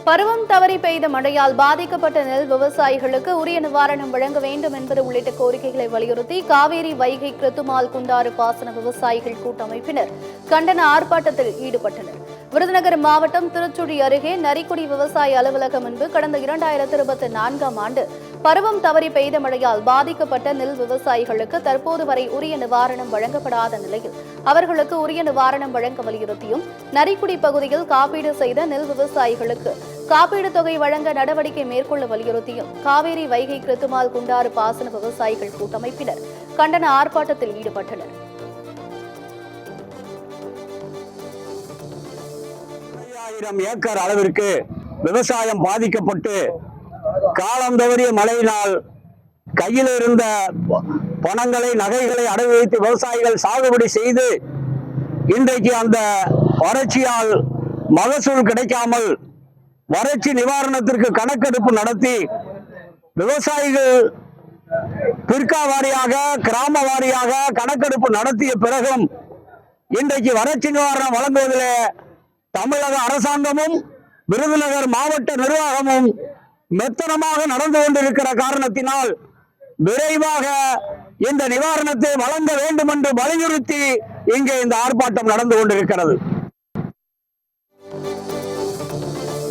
பருவம் தவறி பெய்த மழையால் பாதிக்கப்பட்ட நெல் விவசாயிகளுக்கு உரிய நிவாரணம் வழங்க வேண்டும் என்பது உள்ளிட்ட கோரிக்கைகளை வலியுறுத்தி காவேரி வைகை கிருத்துமால் குண்டாறு பாசன விவசாயிகள் கூட்டமைப்பினர் கண்டன ஆர்ப்பாட்டத்தில் ஈடுபட்டனர். விருதுநகர் மாவட்டம் திருச்சுழி அருகே நரிக்குடி விவசாய அலுவலகம் முன்பு கடந்த 2024ஆம் ஆண்டு பருவம் தவறி பெய்த மழையால் பாதிக்கப்பட்ட நெல் விவசாயிகளுக்கு தற்போது வரை உரிய நிவாரணம் வழங்கப்படாத நிலையில் அவர்களுக்கு உரிய நிவாரணம் வழங்க வலியுறுத்தியும் நரிக்குடி பகுதியில் காப்பீடு செய்த நெல் விவசாயிகளுக்கு காப்பீடு தொகை வழங்க நடவடிக்கை மேற்கொள்ள வலியுறுத்தியும் காவேரி வைகை கிருத்துமால் குண்டாறு பாசன விவசாயிகள் கூட்டமைப்பினர் கண்டன ஆர்ப்பாட்டத்தில் ஈடுபட்டனர். ஏக்கர் அளவிற்கு விவசாயம் பாதிக்கப்பட்டு காலம் தவறிய மழையினால் கையில் இருந்த பணங்களை நகைகளை அடகு வைத்து விவசாயிகள் சாகுபடி செய்து இன்றைக்கு அந்த வறட்சியால் மகசூல் கிடைக்காமல் வறட்சி நிவாரணத்திற்கு கணக்கெடுப்பு நடத்தி விவசாயிகள் பிற்கா வாரியாக கிராம வாரியாக கணக்கெடுப்பு நடத்திய பிறகும் இன்றைக்கு வறட்சி நிவாரணம் வழங்குவதில் தமிழக அரசாங்கமும் விருதுநகர் மாவட்ட நிர்வாகமும் மெத்தனமாக நடந்து கொண்டிருக்கிற காரணத்தினால் விரைவாக இந்த நிவாரணத்தை வழங்க வேண்டும் என்று வலியுறுத்தி இங்கே இந்த ஆர்ப்பாட்டம் நடந்து கொண்டிருக்கிறது.